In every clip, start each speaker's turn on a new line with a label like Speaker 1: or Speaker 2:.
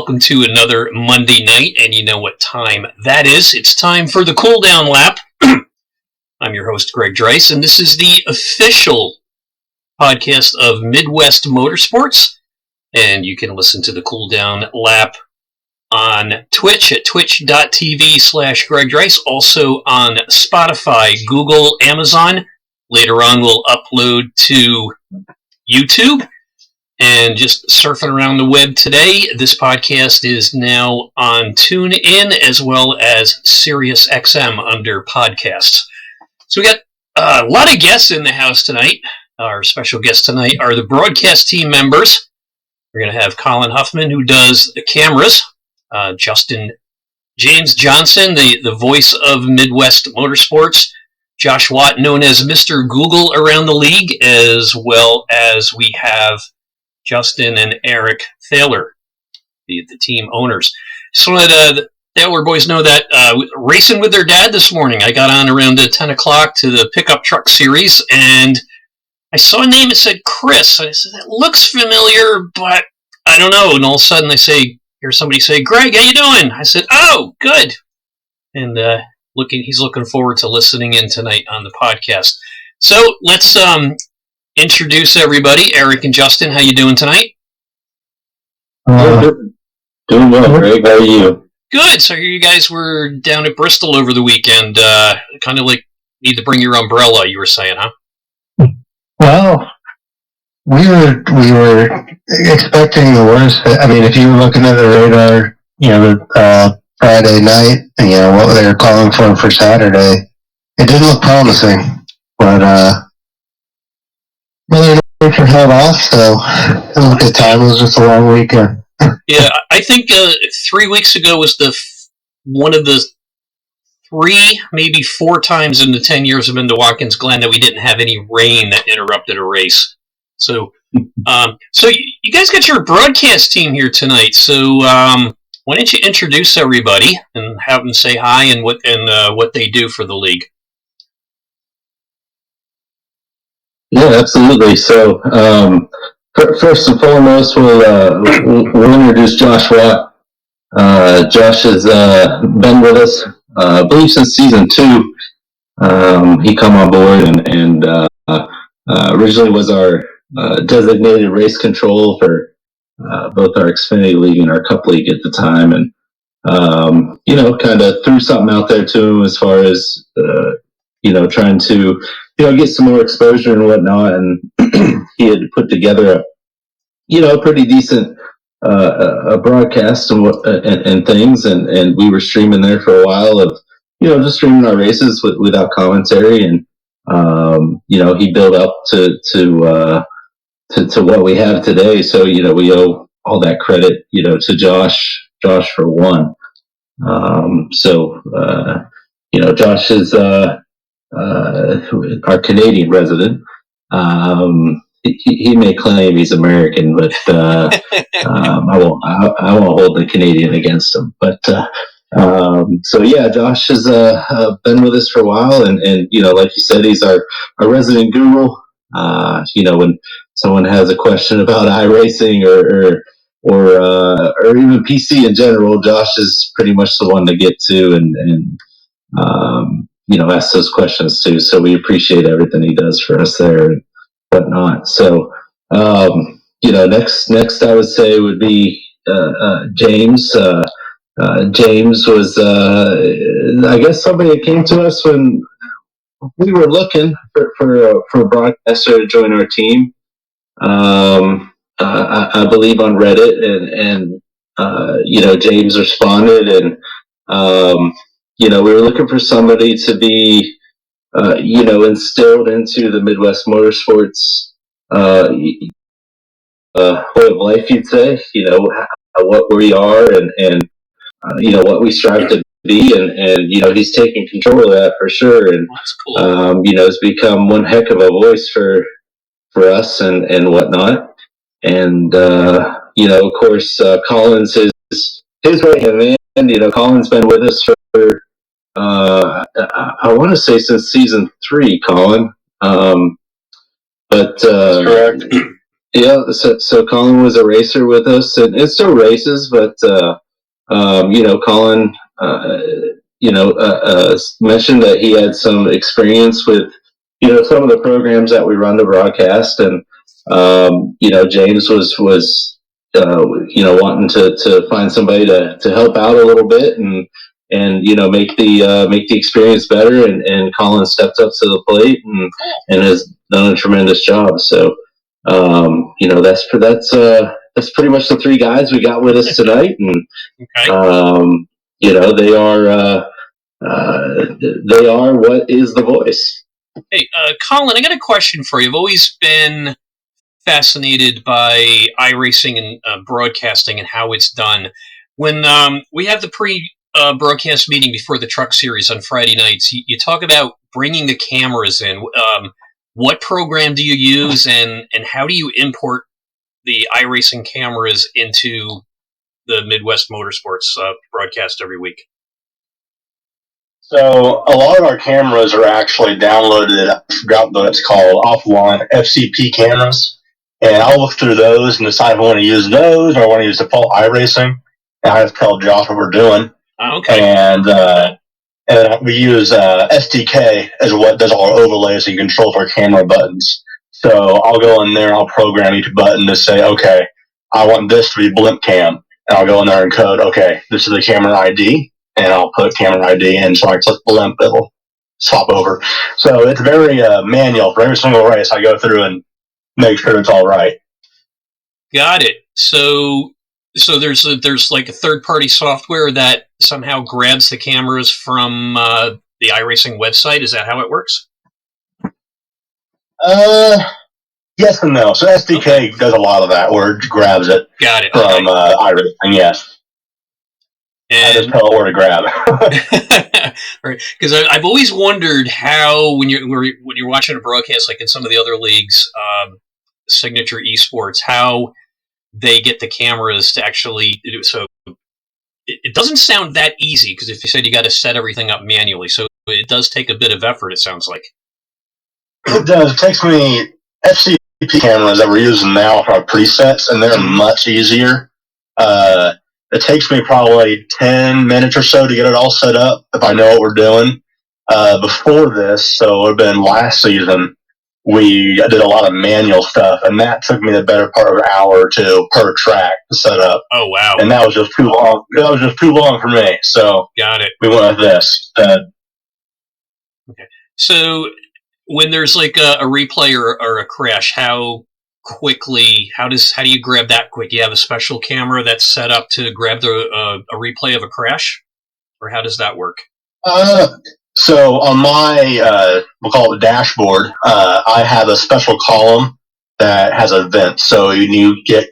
Speaker 1: welcome to another Monday night, and you know what time that is. It's time for the Cool Down Lap. I'm your host, Greg Dreiss, and this is the official podcast of Midwest Motorsports, and you can listen to the Cool Down Lap on Twitch at twitch.tv/Greg Dreiss, also on Spotify, Google, Amazon. Later on, we'll upload to YouTube. And just surfing around the web today, this podcast is now on TuneIn as well as SiriusXM under podcasts. So we got a lot of guests in the house tonight. Our special guests tonight are the broadcast team members. We're going to have Colin Huffman, who does the cameras, James Johnson, the voice of Midwest Motorsports, Josh Watt, known as Mr. Google around the league, as well as we have Justin and Eric Thaler, the team owners. Just wanted the Thaler boys know that racing with their dad this morning. I got on around 10 o'clock to the pickup truck series, and I saw a name that said Chris. I said, that looks familiar, but I don't know. And all of a sudden, hear somebody say, Greg, how you doing? I said, oh, good. And he's looking forward to listening in tonight on the podcast. So let's introduce everybody. Eric and Justin, how you doing tonight?
Speaker 2: Doing well, Greg. How are you?
Speaker 1: Good. So here you guys were down at Bristol over the weekend. Kind of like need to bring your umbrella, you were saying, huh?
Speaker 3: Well, we were expecting the worst. I mean, if you were looking at the radar, Friday night, what they were calling for Saturday, it didn't look promising. But Mother Nature held off, so it was a good time. It was just a long weekend.
Speaker 1: Yeah, I think 3 weeks ago was one of the 3, maybe 4 times in the 10 years I've been to Watkins Glen that we didn't have any rain that interrupted a race. So, you guys got your broadcast team here tonight. So, why don't you introduce everybody and have them say hi and what they do for the league?
Speaker 2: Yeah, absolutely. So, first and foremost, we'll introduce Josh Watt. Josh has been with us, I believe, since season 2. He come on board and originally was our designated race control for both our Xfinity League and our Cup League at the time, and kind of threw something out there to him as far as trying to get some more exposure and whatnot, and he had put together a pretty decent a broadcast and things, and we were streaming there for a while of just streaming our races without commentary, and he built up to what we have today. So we owe all that credit to Josh for one. Josh is our Canadian resident. He may claim he's American, but I won't hold the Canadian against him. But Josh has been with us for a while, and like you said, he's our resident guru. When someone has a question about iRacing or even PC in general, Josh is pretty much the one to get to and ask those questions too. So we appreciate everything he does for us there and whatnot. So, next I would say would be James. James was, I guess, somebody that came to us when we were looking for a broadcaster to join our team. I believe on Reddit, and James responded, and we were looking for somebody to be instilled into the Midwest Motorsports way of life, you'd say. What we are and what we strive to be, and he's taking control of that for sure, and
Speaker 1: that's cool.
Speaker 2: Has become one heck of a voice for us and whatnot. And of course, Colin's his right hand man. Colin's been with us for I want to say since season 3, Colin. But
Speaker 4: that's correct.
Speaker 2: Yeah, so Colin was a racer with us, and it still races, but Colin, mentioned that he had some experience with, some of the programs that we run to broadcast, and James was wanting to find somebody to help out a little bit and make the experience better, and Colin stepped up to the plate and has done a tremendous job. So that's pretty much the three guys we got with us tonight, and okay. They are what is the voice.
Speaker 1: Hey, Colin, I got a question for you. I've always been fascinated by iRacing and broadcasting and how it's done. When we have the broadcast meeting before the Truck Series on Friday nights, you talk about bringing the cameras in. What program do you use, and how do you import the iRacing cameras into the Midwest Motorsports broadcast every week?
Speaker 4: So a lot of our cameras are actually downloaded, I forgot what it's called, offline FCP cameras. And I'll look through those and decide if I want to use those or I want to use default iRacing. And I have to tell Josh what we're doing.
Speaker 1: Okay.
Speaker 4: And we use SDK as what does all our overlays so you control our camera buttons. So I'll go in there and I'll program each button to say, okay, I want this to be blimp cam. And I'll go in there and code, okay, this is the camera ID. And I'll put camera ID in, so I click blimp, it'll swap over. So it's very manual. For every single race, I go through and make sure it's all right.
Speaker 1: Got it. So there's like a third-party software that somehow grabs the cameras from the iRacing website. Is that how it works?
Speaker 4: Yes and no. So SDK does a lot of that, where it grabs it.
Speaker 1: Got it.
Speaker 4: From iRacing, yes. And I just tell it where to grab.
Speaker 1: Right, because I've always wondered how when you're watching a broadcast like in some of the other leagues, Signature Esports, how they get the cameras to actually do so. It doesn't sound that easy because if you said you got to set everything up manually, so it does take a bit of effort. It sounds like
Speaker 4: it does. It takes me FCP cameras that we're using now are presets, and they're much easier. It takes me probably 10 minutes or so to get it all set up if I know what we're doing. Before this, so it would have been last season, we did a lot of manual stuff, and that took me the better part of an hour or two per track to set up.
Speaker 1: Oh, wow.
Speaker 4: And that was just too long. That was just too long for me. So
Speaker 1: got it.
Speaker 4: We went with this.
Speaker 1: Okay. So when there's like a replay or a crash, how do you grab that quick? Do you have a special camera that's set up to grab a replay of a crash, or how does that work?
Speaker 4: So on my we'll call it the dashboard, I have a special column that has events. So you get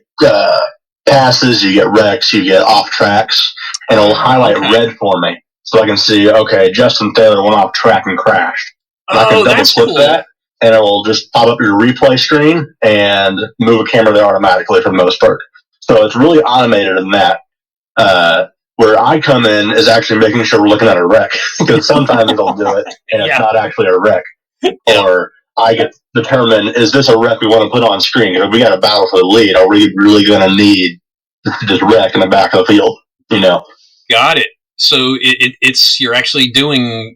Speaker 4: passes, you get wrecks, you get off tracks, and it'll highlight red for me, so I can see, okay, Justin Taylor went off track and crashed. And I can double click that, and it will just pop up your replay screen and move a camera there automatically for the most part. So it's really automated in that. Where I come in is actually making sure we're looking at a wreck, because sometimes they'll do it and it's not actually a wreck. Or I get to determine, is this a wreck we want to put on screen? If we got a battle for the lead, are we really going to need to just wreck in the back of the field?
Speaker 1: Got it. So it's you're actually doing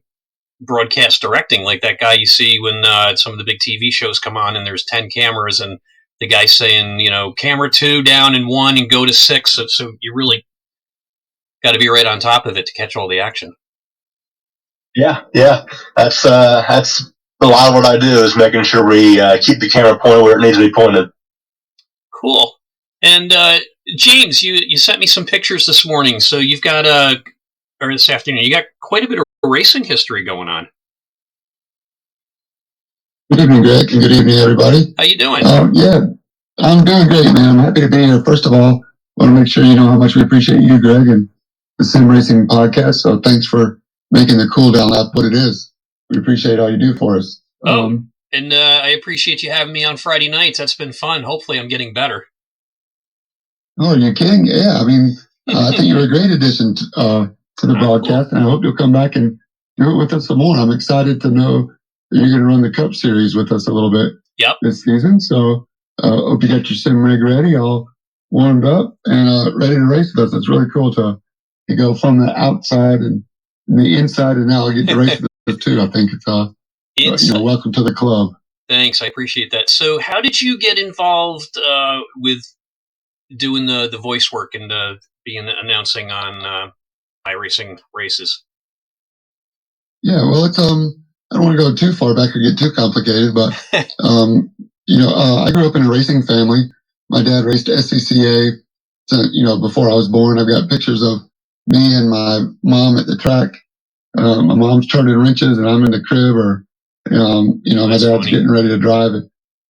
Speaker 1: broadcast directing, like that guy you see when some of the big TV shows come on and there's 10 cameras and the guy's saying, camera 2 down and 1 and go to 6. So you really got to be right on top of it to catch all the action.
Speaker 4: Yeah. That's a lot of what I do is making sure we keep the camera pointed where it needs to be pointed.
Speaker 1: Cool. And James, you sent me some pictures this morning. So you've got or this afternoon, you got quite a bit of racing history going on.
Speaker 3: Good evening, Greg, and good evening, everybody.
Speaker 1: How you doing?
Speaker 3: Yeah, I'm doing great, man. I'm happy to be here. First of all, I want to make sure you know how much we appreciate you, Greg, and the Sim Racing podcast. So thanks for making the cool down lap what it is. We appreciate all you do for us.
Speaker 1: And I appreciate you having me on Friday nights. That's been fun. Hopefully I'm getting better.
Speaker 3: Oh, you're kidding? Yeah, I mean, I think you're a great addition to the broadcast, and I hope you'll come back and do it with us some more. I'm excited to know that you're going to run the Cup Series with us a little bit this season. So hope you got your sim rig ready, all warmed up and ready to race with us. It's really cool to go from the outside and the inside, and now I get to race with us too. I think it's welcome to the club.
Speaker 1: Thanks, I appreciate that. So, how did you get involved with doing the voice work and being announcing on iRacing races?
Speaker 3: Yeah, well, it's I don't want to go too far back or get too complicated, but I grew up in a racing family. My dad raced SCCA. So, before I was born, I've got pictures of me and my mom at the track. My mom's turning wrenches and I'm in the crib, or my dad's
Speaker 1: funny.
Speaker 3: getting ready to drive it.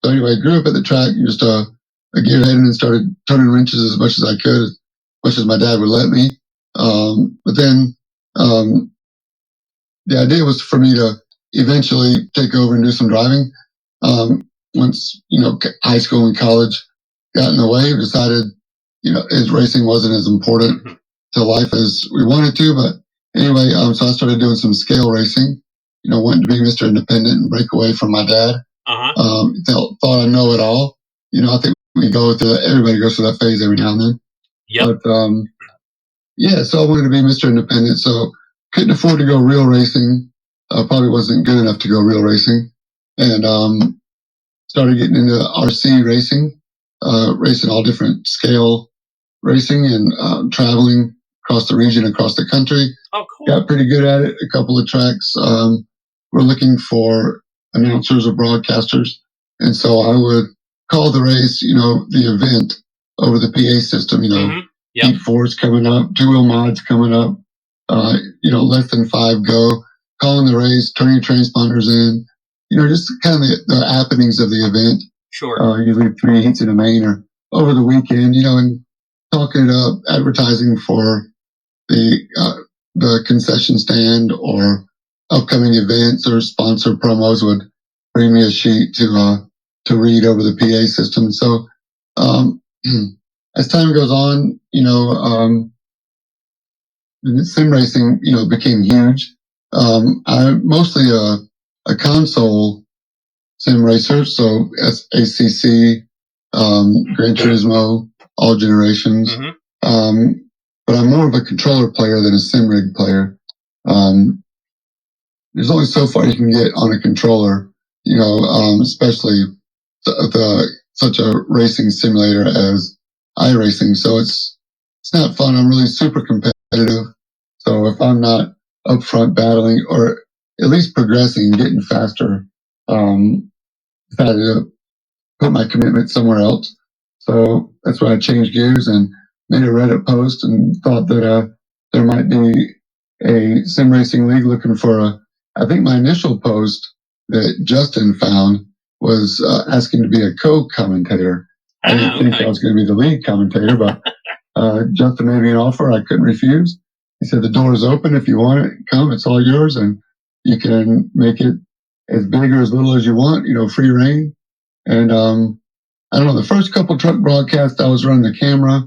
Speaker 3: So anyway, I grew up at the track, just gearhead and started turning wrenches as much as I could, as much as my dad would let me. But then the idea was for me to eventually take over and do some driving. Once high school and college got in the way, decided his racing wasn't as important to life as we wanted to. But anyway, so I started doing some scale racing. Wanting to be Mr. Independent and break away from my dad. Thought I know it all. I think everybody goes through that phase every now and then.
Speaker 1: Yep.
Speaker 3: But so I wanted to be Mr. Independent, so couldn't afford to go real racing. Probably wasn't good enough to go real racing, and started getting into RC racing, racing all different scale racing and traveling across the region, across the country.
Speaker 1: Oh, cool.
Speaker 3: Got pretty good at it. A couple of tracks. We're looking for announcers or broadcasters, and so I would call the race, the event over the PA system. Heat 4's coming up, 2-wheel mods coming up. Less than 5 go. Calling the race, turning transponders in. Just kind of the happenings of the event.
Speaker 1: Sure.
Speaker 3: Usually 3 heats in a main or over the weekend. And talking it up, advertising for the concession stand or upcoming events or sponsor promos would bring me a sheet to read over the PA system. So as time goes on, sim racing, became huge. I'm mostly a console sim racer, so ACC, Gran Turismo, all generations. But I'm more of a controller player than a sim rig player. There's only so far you can get on a controller, especially such a racing simulator as iRacing. So it's not fun. I'm really super competitive. So if I'm not up front battling or at least progressing, getting faster, decided to put my commitment somewhere else. So that's why I changed gears and made a Reddit post and thought that there might be a sim racing league looking for I think my initial post that Justin found was asking to be a co-commentator. I didn't think I was going to be the lead commentator, but Justin made me an offer I couldn't refuse. He said, the door is open. If you want it, come. It's all yours, and you can make it as big or as little as you want, free reign. And I don't know, the first couple truck broadcasts, I was running the camera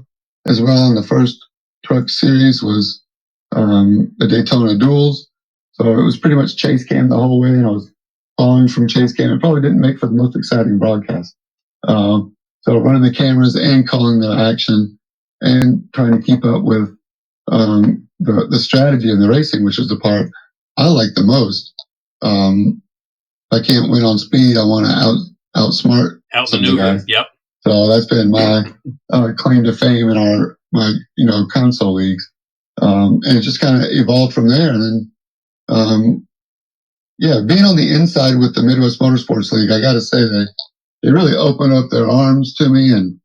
Speaker 3: as well. And the first truck series was the Daytona Duels. So it was pretty much chase cam the whole way, and I was following from chase cam. It probably didn't make for the most exciting broadcast. So running the cameras and calling the action and trying to keep up with the strategy and the racing, which is the part I like the most. If I can't win on speed, I want to outsmart
Speaker 1: outmaneuver.
Speaker 3: Guys.
Speaker 1: Yep.
Speaker 3: So that's been my claim to fame in my console leagues, and it just kind of evolved from there. And then, being on the inside with the Midwest Motorsports League, I got to say they really opened up their arms to me and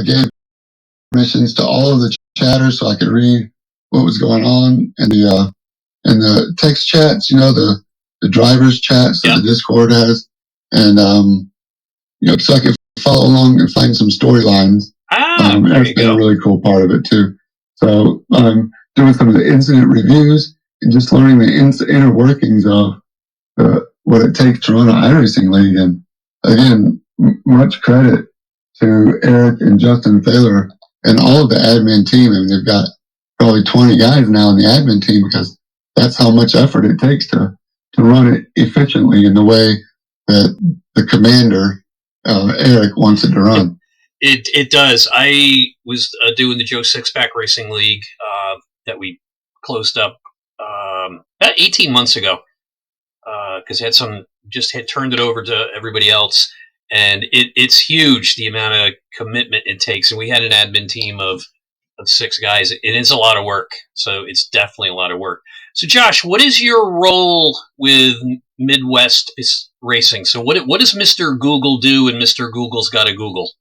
Speaker 3: gave permissions to all of the chatters so I could read what was going on in the text chats, the drivers chats that the Discord has, and so I could follow along and find some storylines. That's been a really cool part of it too. So I'm doing some of the incident reviews and just learning the inner workings of what it takes to run an iRacing league. And again, much credit to Eric and Justin Thaler and all of the admin team. I mean, they've got probably 20 guys now in the admin team because that's how much effort it takes to run it efficiently in the way that the commander Eric wants it to run.
Speaker 1: It does. I was doing the Joe Sixpack Racing League that we closed up about 18 months ago because had turned it over to everybody else, and it's huge the amount of commitment it takes. And we had an admin team of 6 guys. It is a lot of work, so it's definitely a lot of work. So, Josh, what is your role with Midwest Racing? So, what does Mr. Google do, and Mr. Google's got a Google?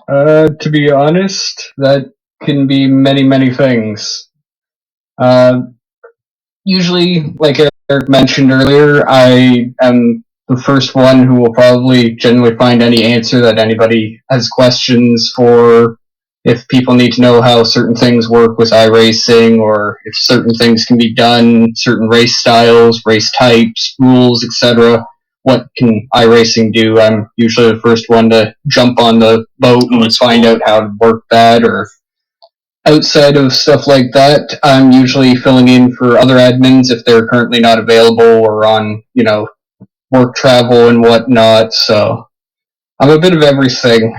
Speaker 5: To be honest, that can be many, many things. Usually, like Eric mentioned earlier, I am the first one who will probably generally find any answer that anybody has questions for. If people need to know how certain things work with iRacing, or if certain things can be done, certain race styles, race types, rules, etc., what can iRacing do? I'm usually the first one to jump on the boat and find out how to work that. Or outside of stuff like that, I'm usually filling in for other admins if they're currently not available or on, work travel and whatnot. So I'm a bit of everything.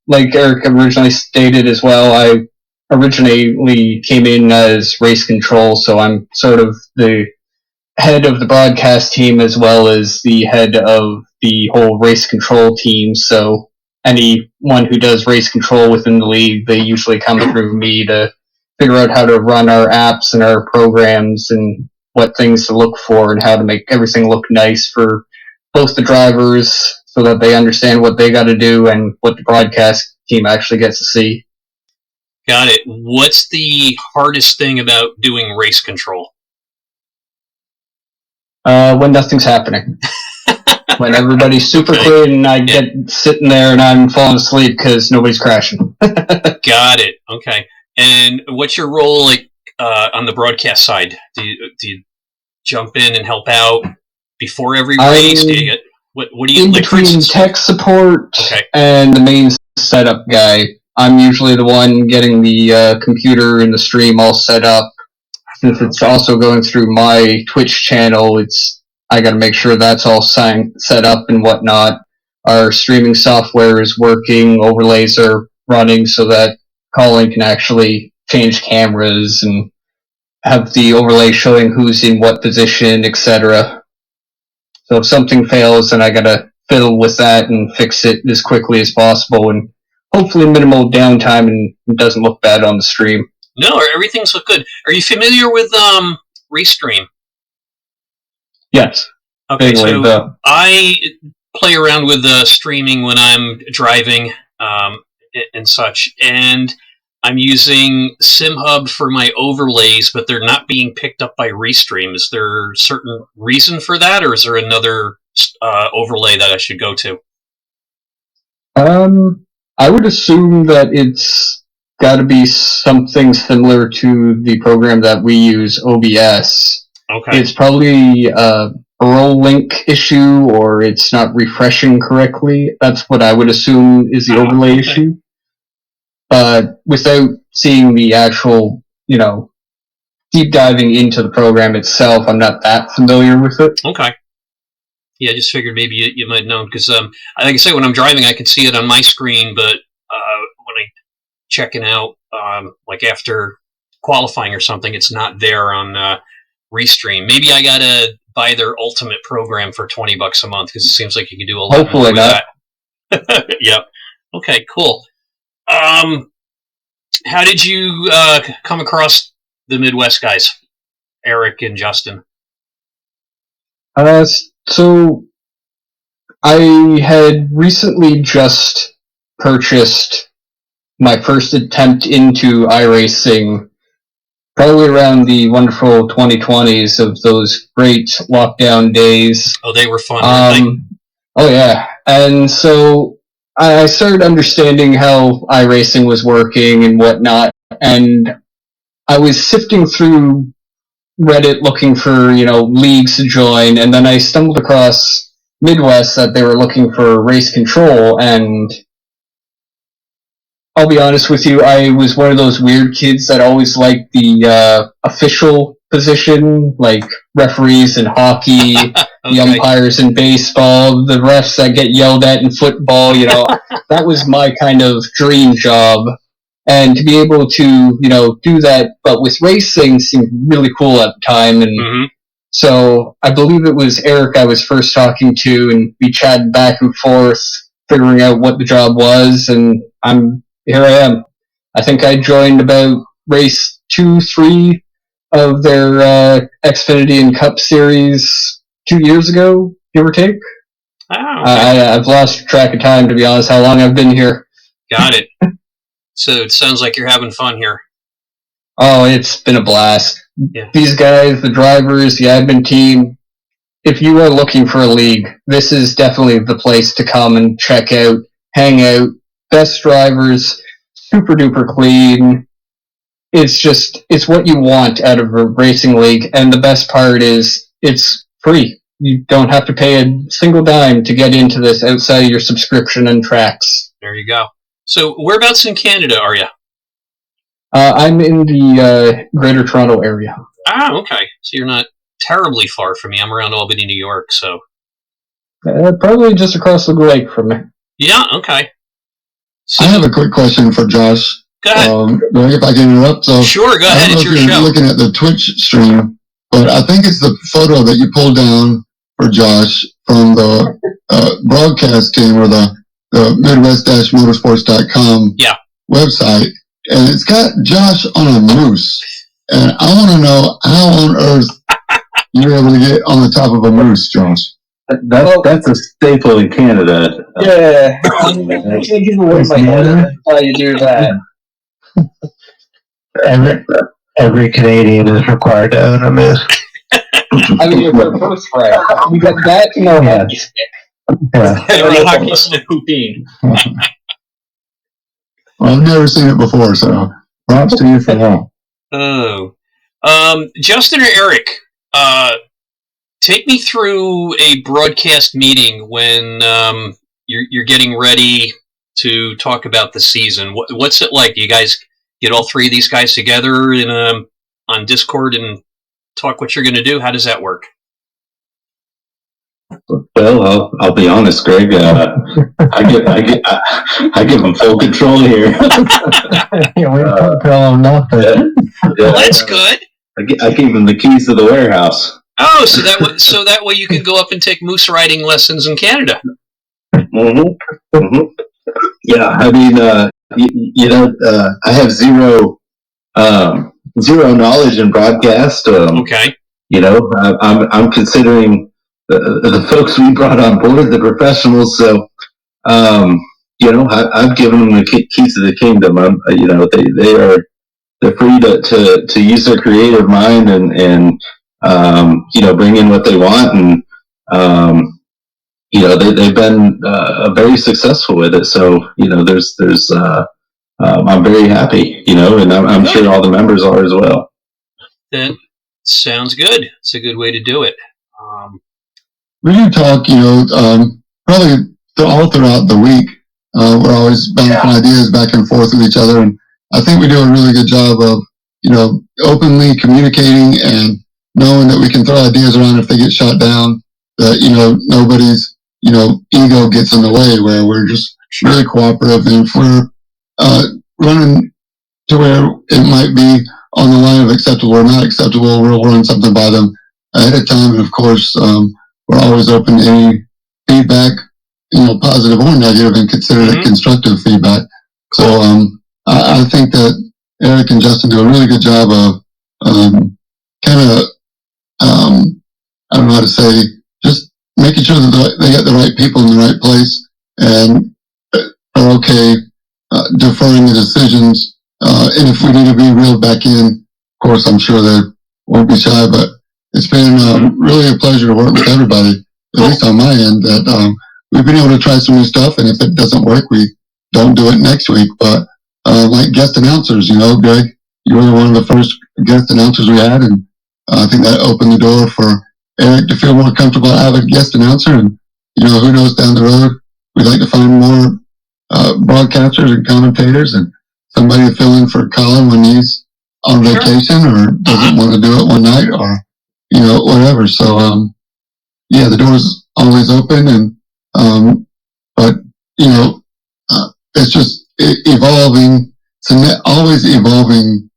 Speaker 5: Like Eric originally stated as well, I originally came in as race control, so I'm sort of the head of the broadcast team as well as the head of the whole race control team. So anyone who does race control within the league, they usually come through me to figure out how to run our apps and our programs and what things to look for and how to make everything look nice for both the drivers so that they understand what they got to do and what the broadcast team actually gets to see.
Speaker 1: Got it. What's the hardest thing about doing race control?
Speaker 5: When nothing's happening. When everybody's super clean and I get sitting there and I'm falling asleep because nobody's crashing.
Speaker 1: Got it. Okay. And what's your role on the broadcast side? Do you jump in and help out before every race? Do you get what do you
Speaker 5: in
Speaker 1: like?
Speaker 5: Between tech support and the main setup guy, I'm usually the one getting the computer and the stream all set up. Since it's also going through my Twitch channel, I got to make sure that's all set up and whatnot. Our streaming software is working, overlays are running so that Colin can actually change cameras and have the overlay showing who's in what position, etc. So if something fails, then I gotta fiddle with that and fix it as quickly as possible, and hopefully minimal downtime and it doesn't look bad on the stream.
Speaker 1: No, everything's look good. Are you familiar with Restream?
Speaker 5: Yes.
Speaker 1: Okay, so I play around with streaming when I'm driving and such, and I'm using SimHub for my overlays, but they're not being picked up by Restream. Is there a certain reason for that, or is there another overlay that I should go to?
Speaker 5: I would assume that it's got to be something similar to the program that we use, OBS.
Speaker 1: Okay.
Speaker 5: It's probably a roll link issue, or it's not refreshing correctly. That's what I would assume is the overlay issue. But without seeing the actual, deep diving into the program itself, I'm not that familiar with it.
Speaker 1: Okay. Yeah, I just figured maybe you might know, because, like I say, when I'm driving, I can see it on my screen, but when I'm checking out, like after qualifying or something, it's not there on Restream. Maybe I gotta buy their ultimate program for $20 a month, because it seems like you can do a lot more with that. Yep. Okay, cool. How did you come across the Midwest guys, Eric and Justin?
Speaker 5: So I had recently just purchased my first attempt into iRacing, probably around the wonderful 2020s of those great lockdown days.
Speaker 1: Oh, they were fun, weren't they?
Speaker 5: Oh, yeah. And so I started understanding how iRacing was working and whatnot, and I was sifting through Reddit looking for, leagues to join, and then I stumbled across Midwest that they were looking for race control, and I'll be honest with you, I was one of those weird kids that always liked the official position, like referees in hockey, the umpires in baseball, the refs that get yelled at in football. That was my kind of dream job. And to be able to, do that, but with racing seemed really cool at the time. And so I believe it was Eric I was first talking to, and we chatted back and forth, figuring out what the job was, and here I am. I think I joined about race 2, 3 of their Xfinity and Cup series 2 years ago, give or take.
Speaker 1: Oh, okay.
Speaker 5: I've lost track of time, to be honest, how long I've been here.
Speaker 1: Got it. So it sounds like you're having fun here.
Speaker 5: Oh, it's been a blast.
Speaker 1: Yeah.
Speaker 5: These guys, the drivers, the admin team, if you are looking for a league, this is definitely the place to come and check out, hang out. Best drivers, super duper clean. It's what you want out of a racing league, and the best part is it's free. You don't have to pay a single dime to get into this outside of your subscription and tracks.
Speaker 1: There you go. So whereabouts in Canada are you?
Speaker 5: I'm in the Greater Toronto area.
Speaker 1: Ah, okay. So you're not terribly far from me. I'm around Albany, New York, so...
Speaker 5: Probably just across the lake from me.
Speaker 1: Yeah, okay. So,
Speaker 6: I have a quick question for Josh.
Speaker 1: Go ahead.
Speaker 6: If I can interrupt. So
Speaker 1: sure, go ahead.
Speaker 6: I don't
Speaker 1: It's
Speaker 6: know
Speaker 1: your
Speaker 6: if you're
Speaker 1: show.
Speaker 6: looking at the Twitch stream, but I think it's the photo that you pulled down for Josh from the broadcast team or the Midwest-Motorsports.com website. And it's got Josh on a moose. And I want to know how on earth you were able to get on the top of a moose, Josh.
Speaker 2: That's a staple in Canada.
Speaker 5: Yeah, I can't give away my head how you do that.
Speaker 3: Every Canadian is required to own a moose.
Speaker 5: I mean, you're the first right. We got that, hockey stick.
Speaker 3: Yeah.
Speaker 1: A hockey stick.
Speaker 6: Well, I've never seen it before, so props to you for that.
Speaker 1: Oh. Justin or Eric, take me through a broadcast meeting when you're getting ready to talk about the season. What's it like? Do you guys get all three of these guys together on Discord and talk what you're going to do? How does that work?
Speaker 2: Well, I'll be honest, Greg. I give them full control here.
Speaker 3: We don't tell them nothing.
Speaker 1: Well, that's good.
Speaker 2: I gave them the keys to the warehouse.
Speaker 1: Oh, so that way you can go up and take moose riding lessons in Canada.
Speaker 2: Mm-hmm. Mm-hmm. Yeah, I mean, I have zero knowledge in broadcast.
Speaker 1: Okay.
Speaker 2: I'm considering the folks we brought on board the professionals. So, I've given them the keys to the kingdom. They're free to use their creative mind and bring in what they want, and they've been very successful with it. So I'm very happy, and I'm sure all the members are as well.
Speaker 1: That sounds good. It's a good way to do it.
Speaker 6: We do talk, probably all throughout the week. We're always bouncing ideas back and forth with each other, and I think we do a really good job of, openly communicating and knowing that we can throw ideas around if they get shot down. That nobody's ego gets in the way. Where we're just really cooperative, and if we're running to where it might be on the line of acceptable or not acceptable, we'll run something by them ahead of time. And of course, we're always open to any feedback, positive or negative, and consider it constructive feedback. So I think that Eric and Justin do a really good job of I don't know how to say, just making sure that they get the right people in the right place and are okay deferring the decisions. And if we need to be reeled back in, of course, I'm sure they won't be shy, but it's been really a pleasure to work with everybody, at least on my end, that we've been able to try some new stuff, and if it doesn't work, we don't do it next week. But like guest announcers, Greg, you were one of the first guest announcers we had, and I think that opened the door for Eric to feel more comfortable to have a guest announcer. And, who knows, down the road, we'd like to find more broadcasters and commentators and somebody to fill in for Colin when he's on vacation or doesn't want to do it one night or, whatever. So, yeah, the door's always open but, it's just evolving. It's an always evolving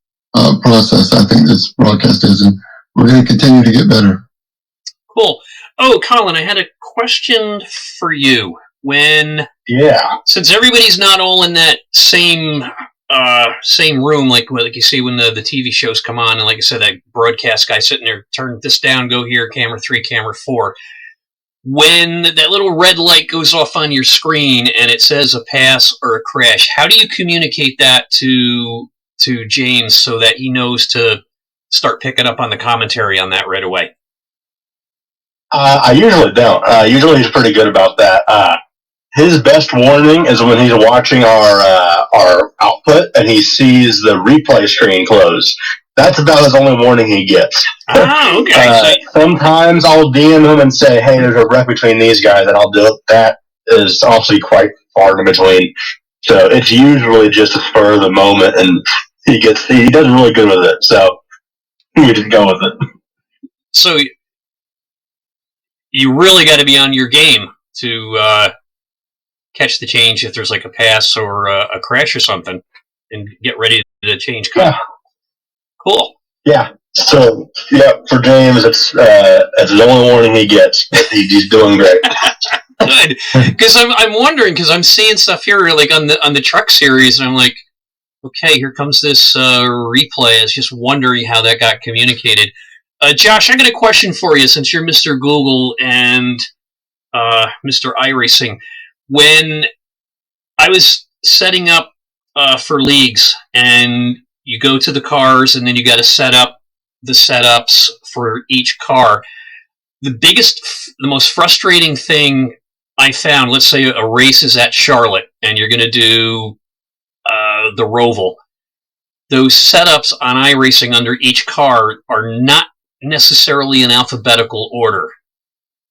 Speaker 6: process, I think this broadcast is, and we're going to continue to get better.
Speaker 1: Cool. Oh, Colin, I had a question for you. Since everybody's not all in that same room, like you see when the TV shows come on, and like I said, that broadcast guy sitting there, turn this down, go here, camera 3, camera 4. When that little red light goes off on your screen and it says a pass or a crash, how do you communicate that to James so that he knows to start picking up on the commentary on that right away?
Speaker 4: I usually don't. Usually he's pretty good about that. His best warning is when he's watching our output and he sees the replay screen close. That's about his only warning he gets.
Speaker 1: Ah, okay.
Speaker 4: Sometimes I'll DM him and say, hey, there's a wreck between these guys, and I'll do it. That is obviously quite far in between. So it's usually just a spur of the moment, and he does really good with it. So you just go with it.
Speaker 1: So you really got to be on your game to catch the change if there's like a pass or a crash or something, and get ready to change color.
Speaker 4: Yeah.
Speaker 1: Cool.
Speaker 4: Yeah. So, for James, it's the only warning he gets. He's doing great.
Speaker 1: Good. Because I'm wondering, because I'm seeing stuff here like on the truck series, and I'm like, okay, here comes this replay. I was just wondering how that got communicated. Josh, I got a question for you, since you're Mr. Google and Mr. iRacing. When I was setting up for leagues, and you go to the cars, and then you got to set up the setups for each car. The most frustrating thing I found, let's say a race is at Charlotte, and you're going to do the Roval. Those setups on iRacing under each car are not necessarily in alphabetical order.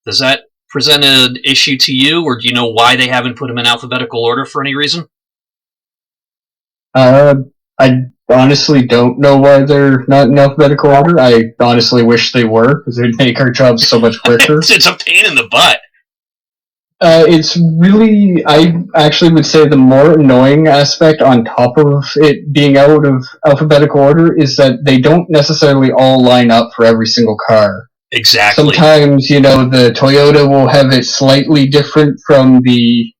Speaker 1: Does that present an issue to you, or do you know why they haven't put them in alphabetical order for any reason?
Speaker 5: I honestly don't know why they're not in alphabetical order. I honestly wish they were, because it would make our jobs so much quicker.
Speaker 1: It's a pain in the butt.
Speaker 5: It's really, I actually would say the more annoying aspect on top of it being out of alphabetical order is that they don't necessarily all line up for every single car.
Speaker 1: Exactly.
Speaker 5: Sometimes, the Toyota will have it slightly different from the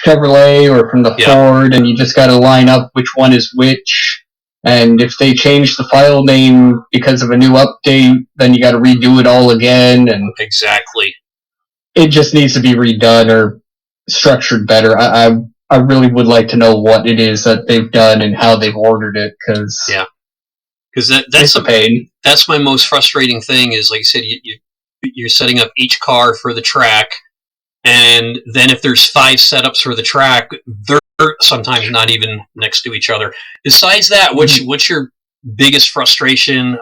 Speaker 5: Chevrolet or from the Ford, and you just got to line up which one is which. And if they change the file name because of a new update, then you got to redo it all again. And
Speaker 1: exactly,
Speaker 5: it just needs to be redone or structured better. I really would like to know what it is that they've done and how they've ordered it, because that's a pain.
Speaker 1: That's my most frustrating thing. Is like I said, you're setting up each car for the track. And then if there's 5 setups for the track, they're sometimes not even next to each other. Besides that, what's your biggest frustration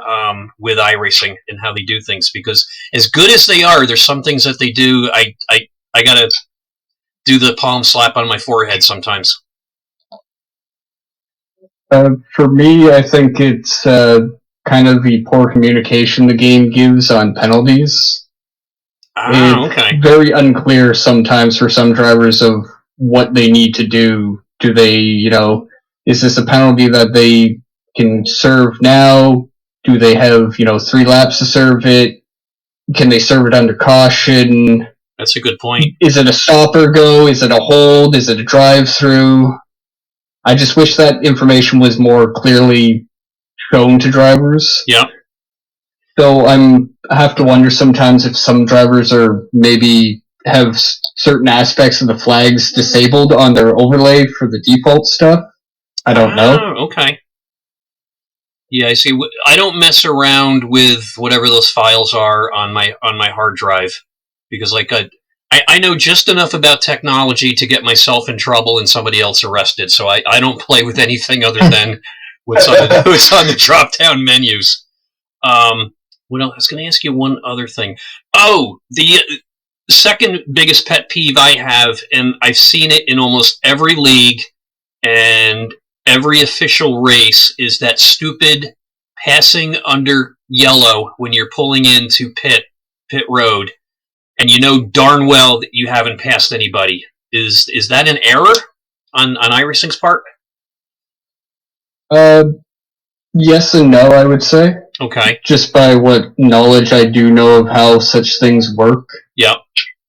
Speaker 1: with iRacing and how they do things? Because as good as they are, there's some things that they do, I gotta do the palm slap on my forehead sometimes.
Speaker 5: For me, I think it's kind of the poor communication the game gives on penalties.
Speaker 1: Okay.
Speaker 5: It's very unclear sometimes for some drivers of what they need to do. Do they, is this a penalty that they can serve now? Do they have, 3 laps to serve it? Can they serve it under caution?
Speaker 1: That's a good point.
Speaker 5: Is it a stop or go? Is it a hold? Is it a drive-through? I just wish that information was more clearly shown to drivers.
Speaker 1: Yeah.
Speaker 5: So I have to wonder sometimes if some drivers are maybe have certain aspects of the flags disabled on their overlay for the default stuff. I don't know.
Speaker 1: Okay. Yeah, I see. I don't mess around with whatever those files are on my hard drive, because I know just enough about technology to get myself in trouble and somebody else arrested. So I don't play with anything other than what's on the drop down menus. What else? I was going to ask you one other thing. Oh, the second biggest pet peeve I have, and I've seen it in almost every league and every official race, is that stupid passing under yellow when you're pulling into pit road, and you know darn well that you haven't passed anybody. Is that an error on iRacing's part?
Speaker 5: Yes and no, I would say.
Speaker 1: Okay.
Speaker 5: Just by what knowledge I do know of how such things work.
Speaker 1: Yep.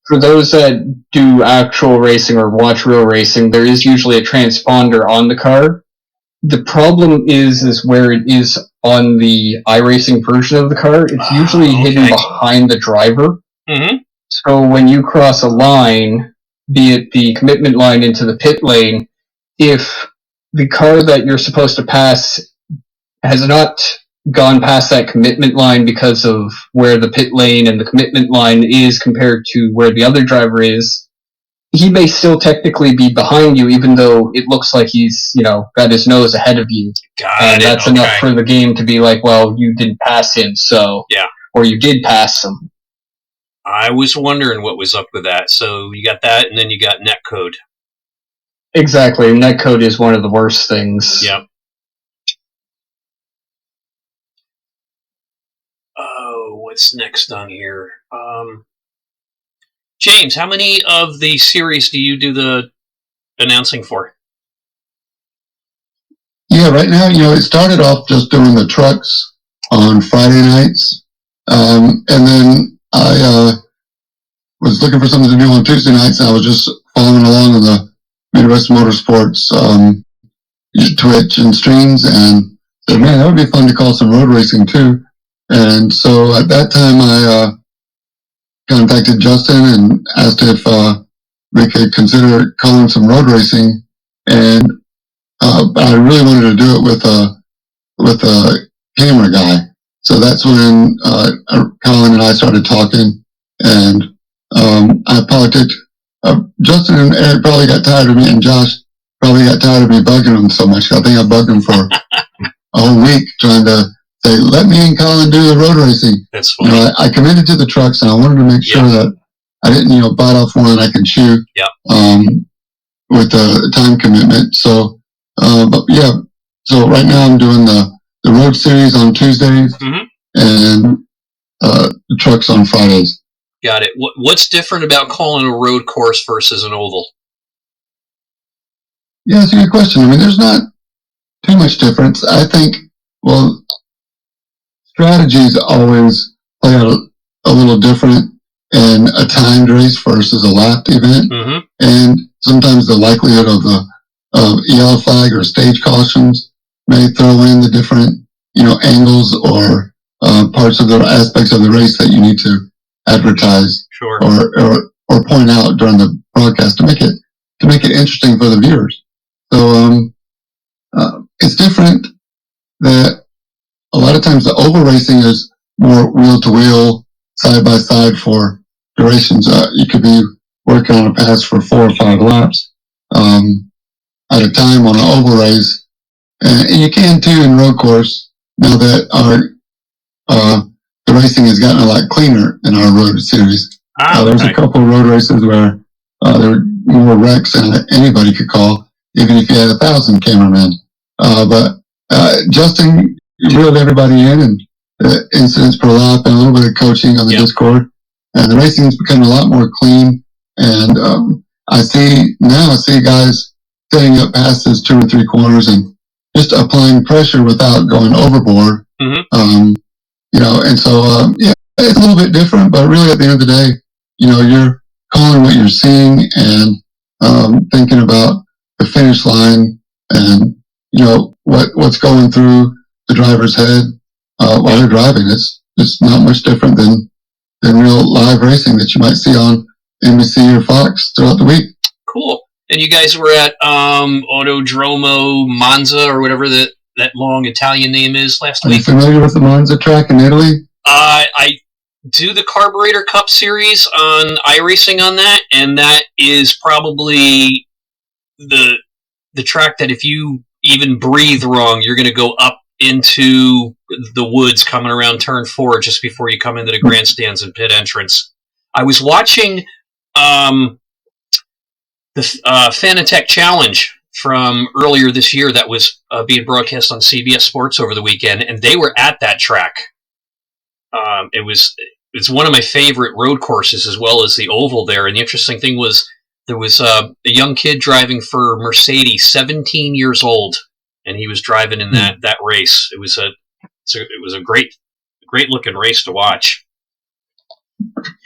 Speaker 5: For those that do actual racing or watch real racing, there is usually a transponder on the car. The problem is where it is on the iRacing version of the car. It's usually hidden behind the driver.
Speaker 1: Mm-hmm.
Speaker 5: So when you cross a line, be it the commitment line into the pit lane, if the car that you're supposed to pass has not gone past that commitment line because of where the pit lane and the commitment line is compared to where the other driver is, he may still technically be behind you, even though it looks like he's, got his nose ahead of you. And that's enough for the game to be like, well, you didn't pass him, so...
Speaker 1: Yeah.
Speaker 5: Or you did pass him.
Speaker 1: I was wondering what was up with that. So you got that, and then you got netcode.
Speaker 5: Exactly. Netcode is one of the worst things.
Speaker 1: Yep. Oh, what's next on here? James, how many of the series do you do the announcing for?
Speaker 6: Yeah, right now, it started off just doing the trucks on Friday nights. And then I was looking for something to do on Tuesday nights, and I was just following along on the Midwest Motorsports Twitch and streams, and said, man, that would be fun to call some road racing too. And so at that time, I contacted Justin and asked if we could consider calling some road racing. And I really wanted to do it with a camera guy. So that's when Colin and I started talking, and I politicked. Justin and Eric probably got tired of me, and Josh probably got tired of me bugging them so much. I think I bugged them for a whole week trying to say, let me and Colin do the road racing.
Speaker 1: That's funny.
Speaker 6: I committed to the trucks, and I wanted to make sure that I didn't, bite off more than I could chew.
Speaker 1: Yeah.
Speaker 6: With the time commitment. So, but yeah. So right now I'm doing the road series on Tuesdays and the trucks on Fridays.
Speaker 1: Got it. What's different about calling a road course versus an oval?
Speaker 6: Yeah, that's a good question. I mean, there's not too much difference. I think, well, strategies always play out a little different in a timed race versus a lapped event.
Speaker 1: Mm-hmm.
Speaker 6: And sometimes the likelihood of yellow flag or stage cautions may throw in the different, angles or parts of the aspects of the race that you need to advertise or point out during the broadcast to make it interesting for the viewers. So it's different that a lot of times the oval racing is more wheel to wheel, side by side for durations. You could be working on a pass for 4 or 5 laps at a time on an oval race, and you can too in road course. Now that the racing has gotten a lot cleaner in our road series. There's a couple of road races where there were more wrecks than anybody could call, even if you had 1,000 cameramen. But Justin reeled everybody in, and incidents per lap, and a little bit of coaching on the Discord, and the racing has become a lot more clean. And I see guys setting up passes 2 or 3 corners and just applying pressure without going overboard.
Speaker 1: Mm-hmm.
Speaker 6: And so it's a little bit different, but really at the end of the day, you're calling what you're seeing and thinking about the finish line and what's going through the driver's head while they're driving. It's not much different than real live racing that you might see on NBC or Fox throughout the week.
Speaker 1: Cool. And you guys were at Autodromo Monza or whatever that long Italian name is last week.
Speaker 6: Are you familiar with the Monza track in Italy?
Speaker 1: I do the Carburetor Cup series on iRacing on that, and that is probably the track that if you even breathe wrong, you're going to go up into the woods coming around turn 4 just before you come into the grandstands and pit entrance. I was watching the Fanatec Challenge from earlier this year that was being broadcast on CBS Sports over the weekend, and they were at that track. It's one of my favorite road courses, as well as the oval there. And the interesting thing was there was a young kid driving for Mercedes, 17 years old, and he was driving in that race. It was a great looking race to watch.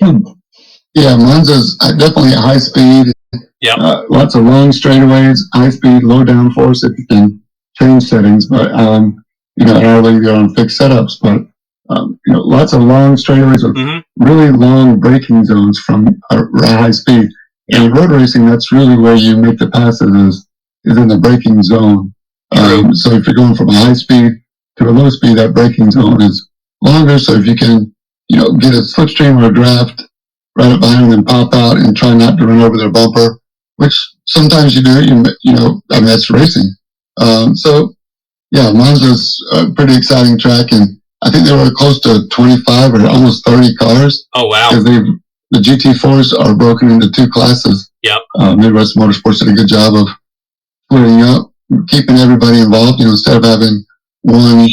Speaker 6: Yeah, Monza's definitely at high speed.
Speaker 1: Yeah,
Speaker 6: lots of long straightaways, high speed, low downforce if you can change settings. But in our league they're on fixed setups. But lots of long straightaways with really long braking zones from high speed. And in road racing, that's really where you make the passes is in the braking zone. So if you're going from a high speed to a low speed, that braking zone is longer. So if you can, get a slipstream or a draft right up behind them and pop out and try not to run over their bumper, which sometimes you do. That's racing. Monza's a pretty exciting track, and I think they were close to 25 or almost 30 cars.
Speaker 1: Oh wow!
Speaker 6: Because the GT4s are broken into two classes.
Speaker 1: Yep.
Speaker 6: Midwest Motorsports did a good job of splitting up, keeping everybody involved. Instead of having 1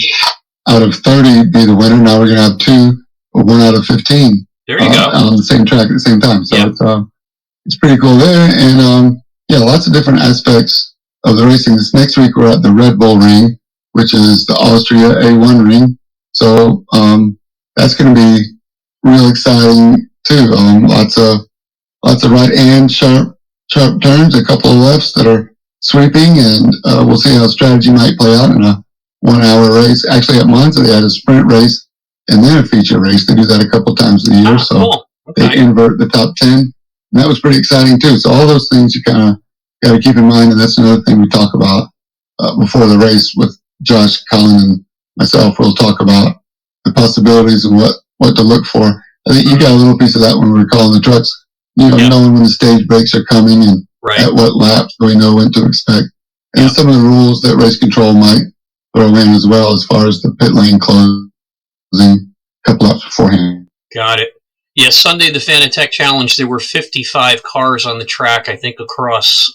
Speaker 6: out of 30 be the winner, now we're going to have 2 or 1 out of 15.
Speaker 1: There you go.
Speaker 6: On the same track at the same time. So it's pretty cool there. And lots of different aspects of the racing. This next week we're at the Red Bull Ring, which is the Austria A1 ring. So that's going to be real exciting too. Lots of right and sharp turns, a couple of lefts that are sweeping, and we'll see how strategy might play out in a 1 hour race. Actually, at Monza they had a sprint race and then a feature race. They do that a couple times a year, so
Speaker 1: cool. Okay.
Speaker 6: They invert the top 10. And that was pretty exciting too. So all those things you kind of got to keep in mind, and that's another thing we talk about before the race with Josh, Colin, and myself. We'll talk about the possibilities and what to look for. I think you got a little piece of that when we were calling the trucks. Knowing when the stage breaks are coming and at what laps, so we know when to expect. And some of the rules that race control might throw in as well, as far as the pit lane closing a couple laps beforehand.
Speaker 1: Got it. Yeah, Sunday, the Fanatec Challenge, there were 55 cars on the track, I think across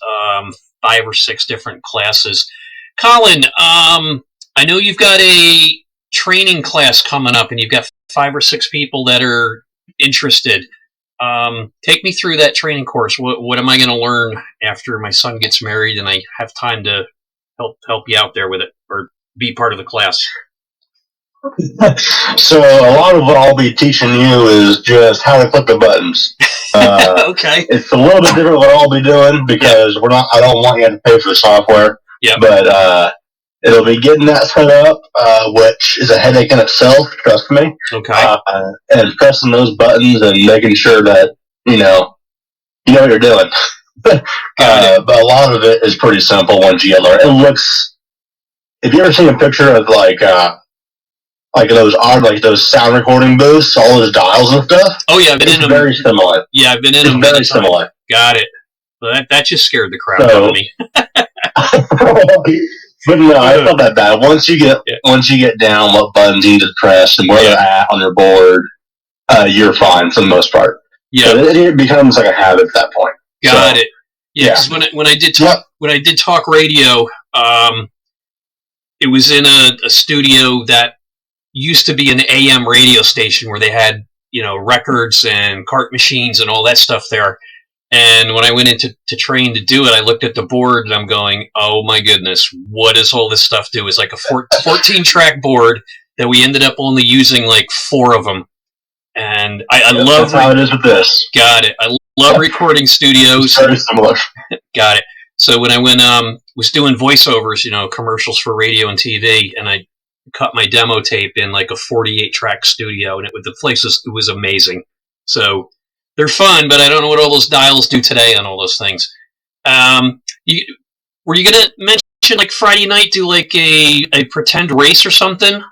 Speaker 1: 5 or 6 different classes. Colin, I know you've got a training class coming up, and you've got 5 or 6 people that are interested. Take me through that training course. What am I going to learn after my son gets married and I have time to help you out there with it, or be part of the class?
Speaker 4: So a lot of what I'll be teaching you is just how to click the buttons.
Speaker 1: Okay.
Speaker 4: It's a little bit different what I'll be doing because I don't want you to pay for the software.
Speaker 1: Yeah.
Speaker 4: But it'll be getting that set up, which is a headache in itself, trust me.
Speaker 1: Okay.
Speaker 4: And pressing those buttons and making sure that you know what you're doing. But a lot of it is pretty simple once you get learned. It looks. If you ever seen a picture of like those sound recording booths, all those dials and stuff.
Speaker 1: Oh yeah, I've been in them.
Speaker 4: Very similar.
Speaker 1: Yeah, I've been in them.
Speaker 4: Very similar.
Speaker 1: Got it. Well, that just scared the crap out of me.
Speaker 4: But no, it's not that bad. Once you get down what buttons you need to press and where they're at on your board, you're fine for the most part.
Speaker 1: Yeah,
Speaker 4: so it becomes like a habit at that point.
Speaker 1: Got it. Yeah, when I did talk radio, it was in a studio that used to be an AM radio station where they had records and cart machines and all that stuff there. And when I went into train to do it, I looked at the board and I'm going, oh my goodness, what does all this stuff do? It's like a 14-track board that we ended up only using like 4 of them. And I love...
Speaker 4: That's how it is with this.
Speaker 1: Got it. I love recording studios.
Speaker 4: It's very similar.
Speaker 1: Got it. So when I was doing voiceovers, commercials for radio and TV, and I cut my demo tape in like a 48-track studio, and the place was amazing. So... they're fun, but I don't know what all those dials do today on all those things. Were you going to mention, like, Friday night, do, like, a pretend race or something?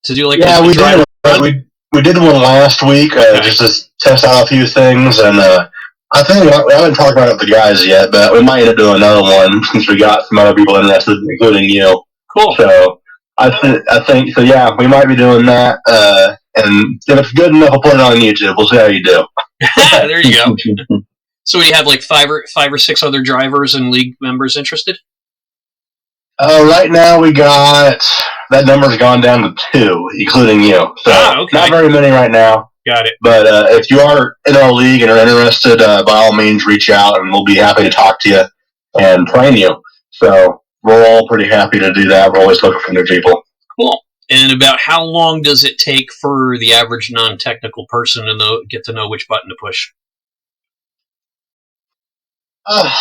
Speaker 1: To do, like,
Speaker 4: we did. We did one last week, just to test out a few things, and I think we haven't talked about it with the guys yet, but we might end up doing another one since we got some other people interested, including you.
Speaker 1: Cool.
Speaker 4: So I think so. Yeah, we might be doing that. And if it's good enough, we'll put it on YouTube. We'll see how you do.
Speaker 1: There you go. So we have like five or six other drivers and league members interested?
Speaker 4: Right now we got, that number's gone down to 2, including you. So
Speaker 1: okay.
Speaker 4: Not very many right now.
Speaker 1: Got it.
Speaker 4: But if you are in our league and are interested, by all means reach out and we'll be happy to talk to you and train you. So we're all pretty happy to do that. We're always looking for new people.
Speaker 1: Cool. And about how long does it take for the average non-technical person to get to know which button to push?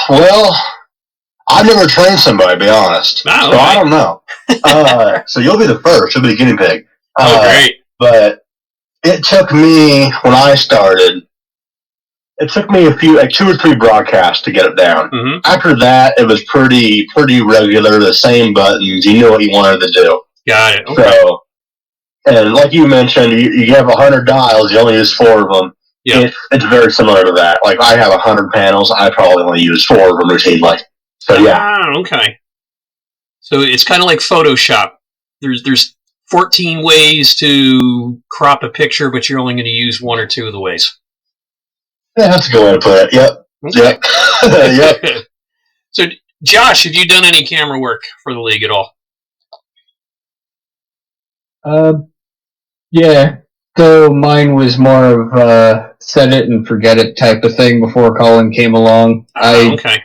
Speaker 4: Well, I've never trained somebody, to be honest. So I don't know. So you'll be the first. You'll be the guinea pig.
Speaker 1: Great.
Speaker 4: But it took me, when I started, it took me a few, like 2 or 3 broadcasts to get it down.
Speaker 1: Mm-hmm.
Speaker 4: After that, it was pretty regular, the same buttons. You knew what you wanted to do.
Speaker 1: Got it. Okay.
Speaker 4: So, and like you mentioned, you have 100 dials, you only use 4 of them. Yep. It's very similar to that. Like, I have 100 panels, I probably only use 4 of them routinely. So, yeah.
Speaker 1: Okay. So it's kind of like Photoshop. There's 14 ways to crop a picture, but you're only going to use 1 or 2 of the ways.
Speaker 4: Yeah, that's a good way to put it. Yep.
Speaker 1: Okay.
Speaker 4: Yep.
Speaker 1: So, Josh, have you done any camera work for the league at all?
Speaker 5: Yeah. So mine was more of a set it and forget it type of thing before Colin came along.
Speaker 1: Okay.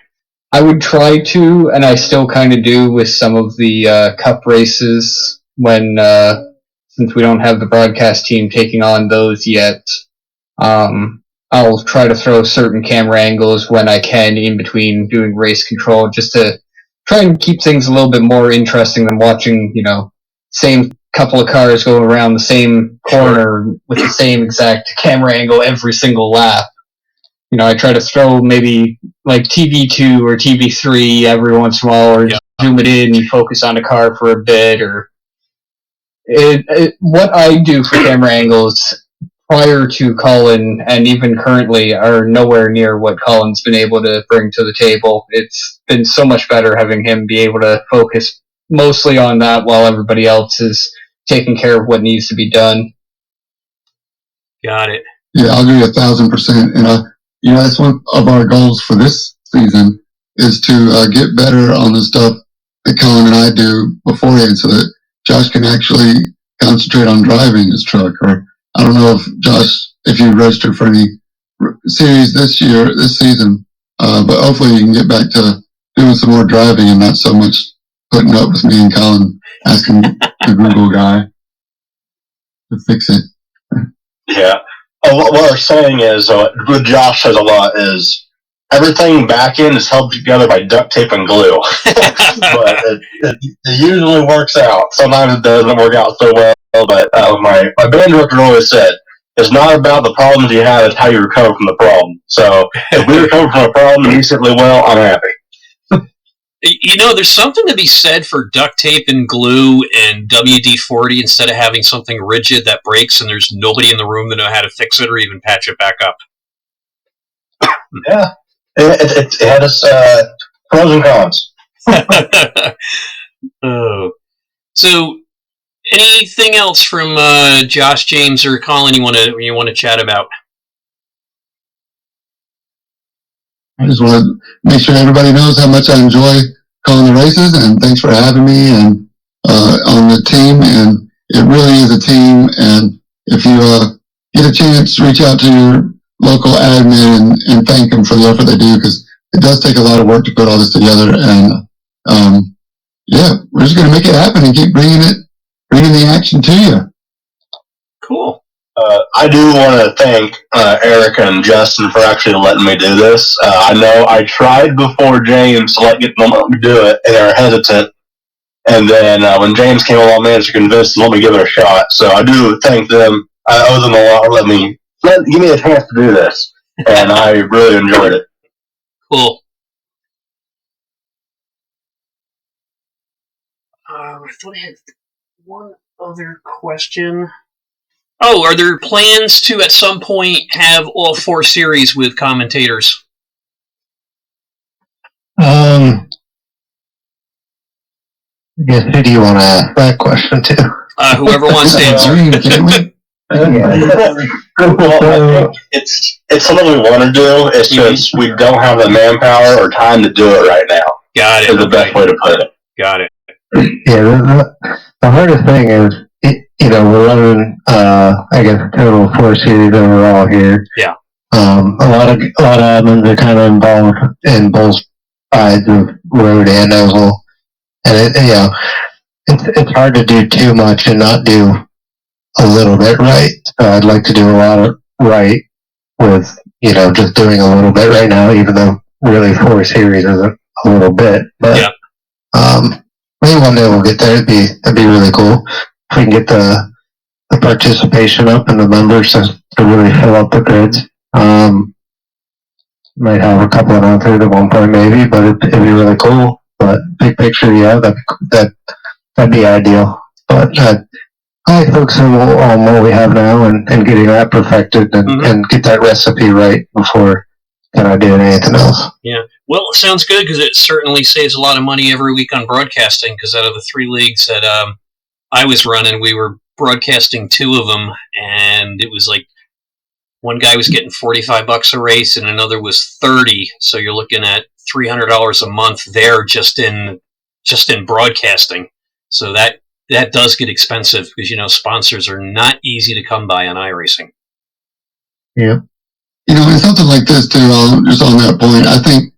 Speaker 5: I would try to, and I still kind of do with some of the cup races when, since we don't have the broadcast team taking on those yet. I'll try to throw certain camera angles when I can in between doing race control, just to try and keep things a little bit more interesting than watching, same couple of cars go around the same corner with the same exact camera angle every single lap. I try to throw maybe like TV2 or TV3 every once in a while, or zoom it in and focus on a car for a bit, or what I do for camera angles prior to Colin and even currently are nowhere near what Colin's been able to bring to the table. It's been so much better having him be able to focus mostly on that while everybody else is taking care of what needs to be done.
Speaker 1: Got it.
Speaker 6: Yeah, I'll agree 1,000%. And that's one of our goals for this season is to get better on the stuff that Colin and I do beforehand, so that Josh can actually concentrate on driving his truck. Or I don't know if Josh, if you registered for any series this season, but hopefully you can get back to doing some more driving and not so much putting up with me and Colin asking the Google guy to fix it.
Speaker 4: Yeah. What we're saying is, what Josh says a lot is, everything back end is held together by duct tape and glue. But it usually works out. Sometimes it doesn't work out so well, but my band director always said, it's not about the problems you have, it's how you recover from the problem. So if we recover from a problem decently well, I'm happy.
Speaker 1: There's something to be said for duct tape and glue and WD-40 instead of having something rigid that breaks and there's nobody in the room to know how to fix it or even patch it back up.
Speaker 4: Yeah. It had its pros and cons.
Speaker 1: Oh. So, anything else from Josh, James, or Colin you want to chat about?
Speaker 6: I just want to make sure everybody knows how much I enjoy calling the races, and thanks for having me and on the team. And it really is a team. And if you get a chance, reach out to your local admin and thank them for the effort they do, because it does take a lot of work to put all this together. And we're just going to make it happen and keep bringing the action to you.
Speaker 1: Cool.
Speaker 4: I do want to thank Eric and Justin for actually letting me do this. I know I tried before James to get them to do it, and they were hesitant. And then when James came along, I managed to convince them to let me give it a shot. So I do thank them. I owe them a lot for give me a chance to do this. And I really enjoyed it.
Speaker 1: Cool. I thought I had one other question. Oh, are there plans to, at some point, have all 4 series with commentators?
Speaker 3: I guess who do you want to ask that question to?
Speaker 1: Whoever wants to answer.
Speaker 6: Can we?
Speaker 4: Well, I think it's something we want to do. It's just we don't have the manpower or time to do it right now.
Speaker 1: Got it.
Speaker 4: Is the best way to put it.
Speaker 1: Got it.
Speaker 3: Yeah, the hardest thing is, we're running, I guess, a total of 4 series overall here.
Speaker 1: Yeah.
Speaker 3: A lot of admins are kind of involved in both sides of road and oval, and it's hard to do too much and not do a little bit right. So I'd like to do a lot of right with, just doing a little bit right now, even though really 4 series is a little bit. But maybe one day we'll get there. That'd be really cool if we can get the participation up and the members to really fill up the grids. Might have a couple of announcers at one point maybe, but it'd be really cool. But big picture, yeah, that'd be ideal. But I focus on what we have now and getting that perfected and get that recipe right before kind of doing anything else.
Speaker 1: Yeah. Well, it sounds good because it certainly saves a lot of money every week on broadcasting, because out of the 3 leagues that I was running, we were broadcasting 2 of them, and it was like one guy was getting $45 a race and another was $30. So you're looking at $300 a month there just in broadcasting. So that does get expensive because, sponsors are not easy to come by on iRacing.
Speaker 3: Yeah.
Speaker 6: And something like this too, just on that point, I think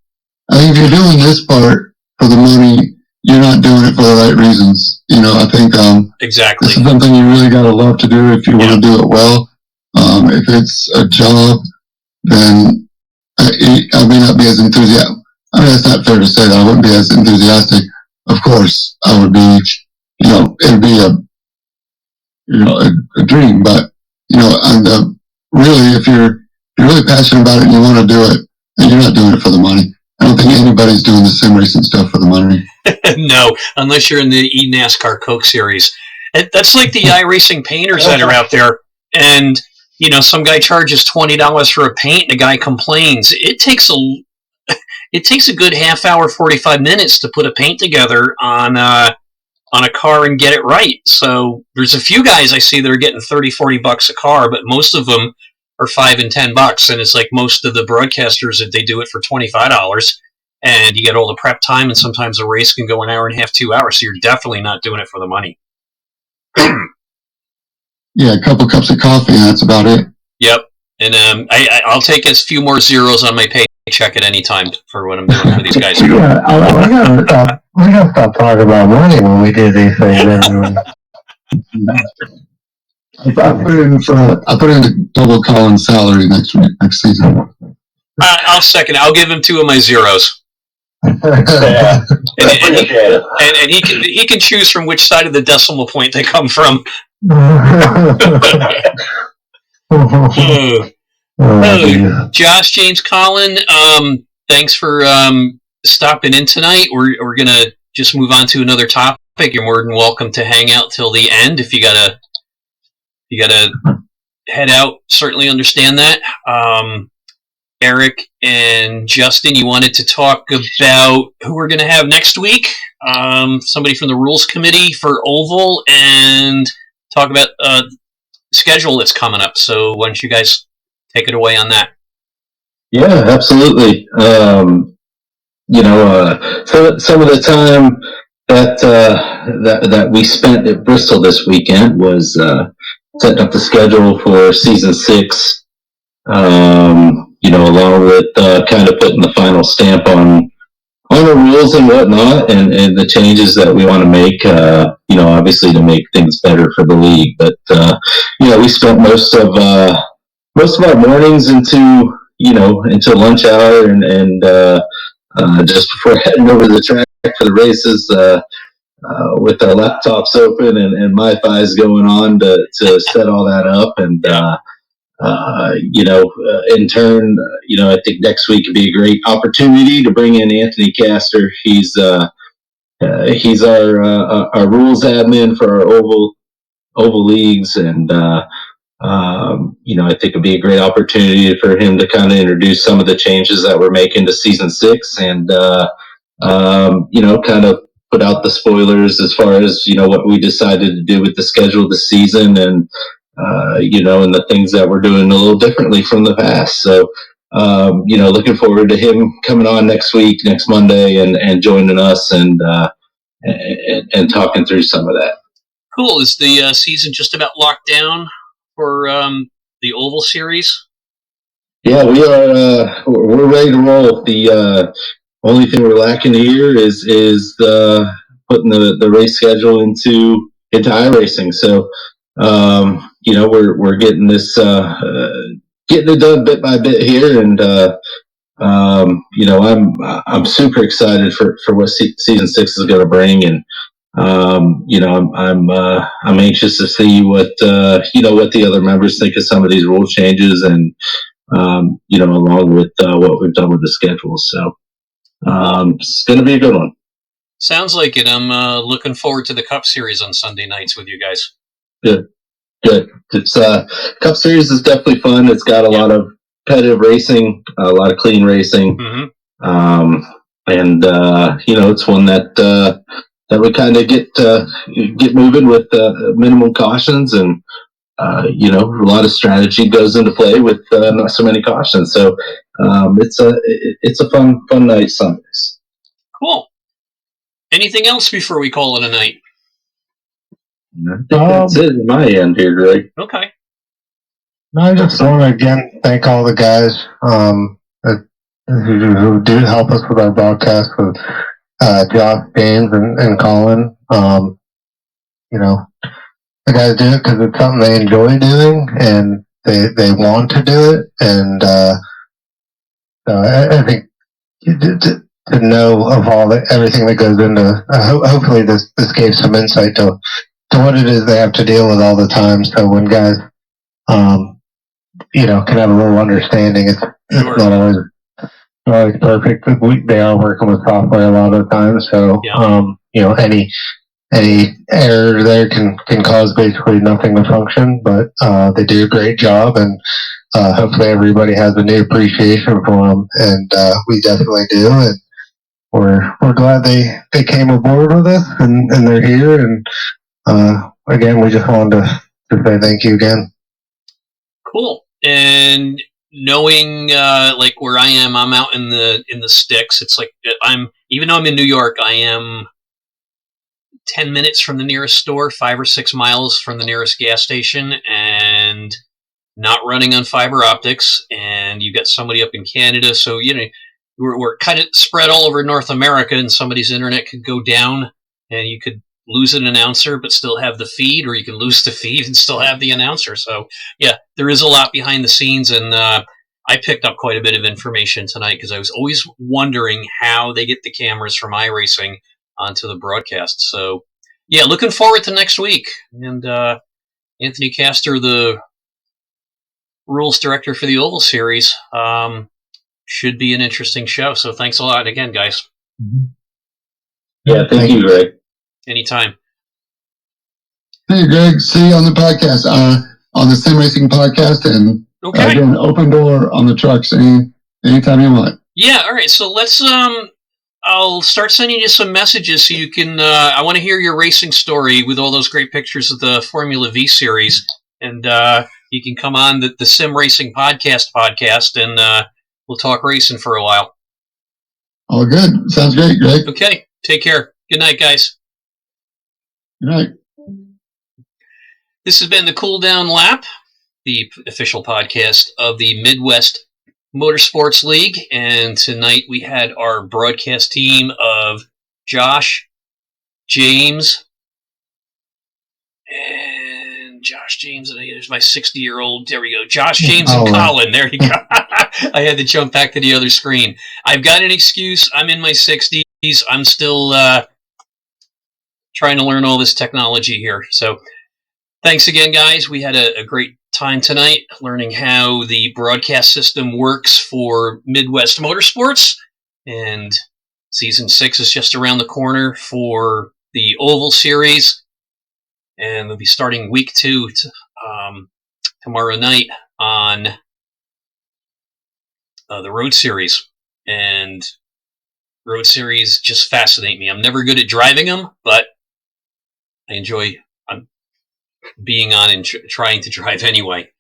Speaker 6: if you're doing this part for the money, you're not doing it for the right reasons. I think
Speaker 1: exactly.
Speaker 6: This is something you really got to love to do if you want to do it well. If it's a job, then I may not be as enthusiastic. I mean, it's not fair to say that I wouldn't be as enthusiastic. Of course, I would be. It'd be a dream, but and really, if you're really passionate about it and you want to do it, and you're not doing it for the money. I don't think anybody's doing the sim racing stuff for the money.
Speaker 1: No, unless you're in the eNASCAR Coke Series. That's like the iRacing painters that are out there, and some guy charges $20 for a paint, and the guy complains. It takes a good half hour, 45 minutes to put a paint together on a car and get it right. So there's a few guys I see that are getting $30-$40 a car, but most of them are $5 and $10, and it's like most of the broadcasters that they do it for $25, and you get all the prep time, and sometimes a race can go an hour and a half, 2 hours. So you're definitely not doing it for the money.
Speaker 6: Yeah, a couple cups of coffee, and that's about it.
Speaker 1: Yep, and I'll take as few more zeros on my paycheck at any time for what I'm doing for these guys.
Speaker 3: Yeah, we gotta stop talking about money when we do these things.
Speaker 6: I put it in the double Collins salary next season.
Speaker 1: I'll second it. I'll give him 2 of my zeros.
Speaker 4: Yeah.
Speaker 1: And he can choose from which side of the decimal point they come from. Josh, James, Colin, thanks for stopping in tonight. We're gonna just move on to another topic. You're more than welcome to hang out till the end if you gotta head out. Certainly understand that. Eric and Justin, you wanted to talk about who we're going to have next week. Somebody from the rules committee for Oval, and talk about schedule that's coming up. So why don't you guys take it away on that?
Speaker 2: Yeah, absolutely. Some of the time that we spent at Bristol this weekend was setting up the schedule for season 6. Along with kind of putting the final stamp on the rules and whatnot, and the changes that we want to make. Obviously to make things better for the league. But we spent most of our mornings into lunch hour and just before heading over to the track for the races, with our laptops open and my thighs going on to set all that up. And in turn, I think next week would be a great opportunity to bring in Anthony Castor. He's our rules admin for our oval leagues, and I think it'd be a great opportunity for him to kind of introduce some of the changes that we're making to season 6, and kind of put out the spoilers as far as what we decided to do with the schedule this season, and and the things that we're doing a little differently from the past. So, looking forward to him coming on next Monday, and joining us and talking through some of that.
Speaker 1: Cool. Is the season just about locked down for the Oval Series?
Speaker 2: Yeah, we are. We're ready to roll. The only thing we're lacking here is putting the race schedule into iRacing. So, we're getting this getting it done bit by bit here, and I'm super excited for what season 6 is going to bring, and I'm anxious to see what what the other members think of some of these rule changes, and along with what we've done with the schedule. So it's going to be a good one.
Speaker 1: Sounds like it. I'm looking forward to the Cup Series on Sunday nights with you guys.
Speaker 2: Good. It's Cup Series is definitely fun. It's got a lot of competitive racing, a lot of clean racing, and it's one that we kind of get moving with minimum cautions, and a lot of strategy goes into play with not so many cautions. So it's a fun night Sundays.
Speaker 1: Cool. Anything else before we call it a night?
Speaker 2: I think that's it on my end here, Greg.
Speaker 1: Okay.
Speaker 3: I just want to again thank all the guys who do help us with our broadcast, with Josh, James, and Colin. The guys do it because it's something they enjoy doing, and they want to do it. And I think to know of everything that goes into, hopefully this gave some insight to what it is they have to deal with all the time. So when guys, can have a little understanding, it's not always perfect. They are working with software a lot of the time, so any error there can cause basically nothing to function. But they do a great job, and hopefully everybody has a new appreciation for them, and we definitely do. And we're glad they came aboard with us, and they're here. And again, we just wanted to say thank you again.
Speaker 1: Cool. And knowing like where I am, I'm out in the sticks. It's like even though I'm in New York, I am 10 minutes from the nearest store, 5 or 6 miles from the nearest gas station, and not running on fiber optics. And you've got somebody up in Canada, so we're kind of spread all over North America, and somebody's internet could go down, and you could lose an announcer but still have the feed, or you can lose the feed and still have the announcer. So yeah, there is a lot behind the scenes, and I picked up quite a bit of information tonight because I was always wondering how they get the cameras from iRacing onto the broadcast. So yeah, looking forward to next week. And Anthony Castor, the rules director for the Oval Series, should be an interesting show. So thanks a lot again, guys.
Speaker 2: Yeah, thank you, Greg.
Speaker 1: Anytime.
Speaker 6: Hey, Greg. See you on the podcast, on the Sim Racing podcast, and again, open door on the trucks anytime you want.
Speaker 1: Yeah, all right. So let's I'll start sending you some messages so you can. I want to hear your racing story with all those great pictures of the Formula V series, and you can come on the Sim Racing podcast, and we'll talk racing for a while.
Speaker 6: All good. Sounds great, Greg.
Speaker 1: Okay. Take care. Good night, guys.
Speaker 6: Good night.
Speaker 1: This has been the Cool Down Lap, the official podcast of the Midwest Motorsports League, and tonight we had our broadcast team of Josh, James, and there's my 60-year-old, there we go, Josh, James, and Colin, there you go. I had to jump back to the other screen. I've got an excuse, I'm in my 60s, I'm still trying to learn all this technology here, so thanks again, guys. We had a great time tonight learning how the broadcast system works for Midwest Motorsports, and season 6 is just around the corner for the Oval Series, and we'll be starting week 2 tomorrow night on the Road Series. And Road Series just fascinate me. I'm never good at driving them, but I enjoy being on and trying to drive anyway.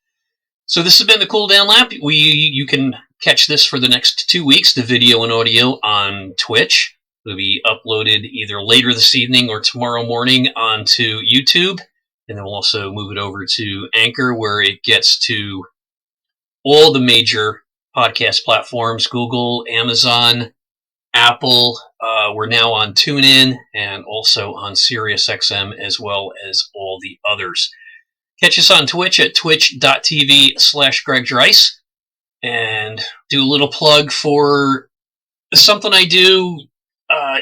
Speaker 1: So this has been the Cool Down Lap. You can catch this for the next 2 weeks, the video and audio on Twitch. It'll be uploaded either later this evening or tomorrow morning onto YouTube. And then we'll also move it over to Anchor, where it gets to all the major podcast platforms, Google, Amazon, Apple. We're now on TuneIn and also on SiriusXM, as well as all the others. Catch us on Twitch at twitch.tv/Greg Dreiss. And do a little plug for something I do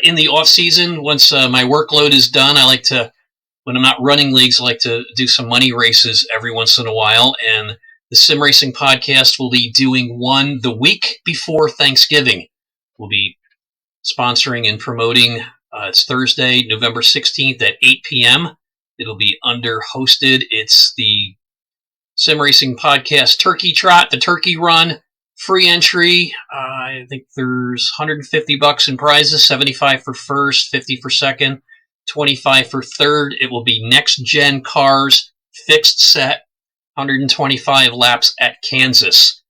Speaker 1: in the off season. Once my workload is done, I like to, when I'm not running leagues, I like to do some money races every once in a while. And the Sim Racing Podcast will be doing one the week before Thanksgiving. We'll be sponsoring and promoting. It's Thursday, November 16th at 8 p.m. It'll be hosted. It's the Sim Racing Podcast Turkey Trot, the Turkey Run. Free entry. I think there's $150 in prizes, 75 for first, 50 for second, 25 for third. It will be next gen cars, fixed set, 125 laps at Kansas.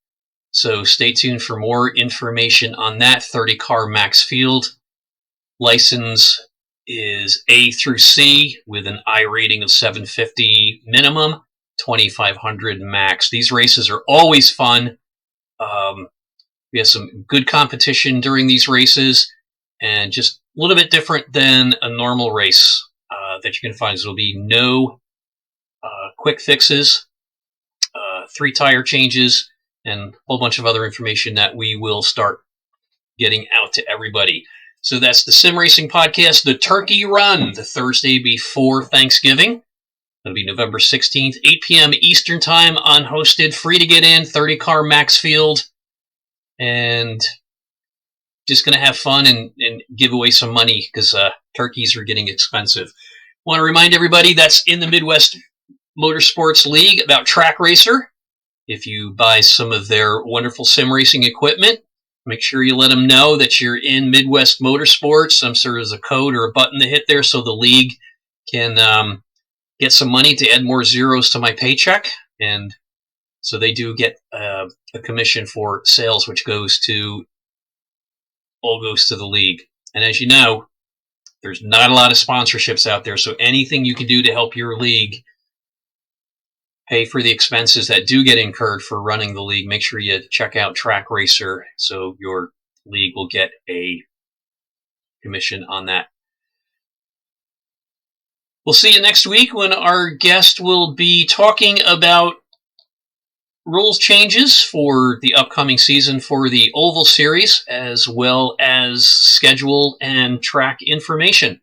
Speaker 1: So stay tuned for more information on that. 30 car max field. License is A through C with an I rating of 750 minimum, 2500 max. These races are always fun. We have some good competition during these races, and just a little bit different than a normal race that you can find. There will be no quick fixes, 3 tire changes, and a whole bunch of other information that we will start getting out to everybody. So that's the Sim Racing Podcast, the Turkey Run, the Thursday before Thanksgiving. It'll be November 16th, 8 p.m. Eastern Time, unhosted, free to get in, 30 car max field, and just going to have fun and give away some money because turkeys are getting expensive. Want to remind everybody that's in the Midwest Motorsports League about Track Racer. If you buy some of their wonderful sim racing equipment, make sure you let them know that you're in Midwest Motorsports. I'm sure there's a code or a button to hit there so the league can get some money to add more zeros to my paycheck. And so they do get a commission for sales, which goes to the league. And as you know, there's not a lot of sponsorships out there. So anything you can do to help your league pay for the expenses that do get incurred for running the league, make sure you check out Track Racer so your league will get a commission on that. We'll see you next week when our guest will be talking about rules changes for the upcoming season for the Oval Series, as well as schedule and track information.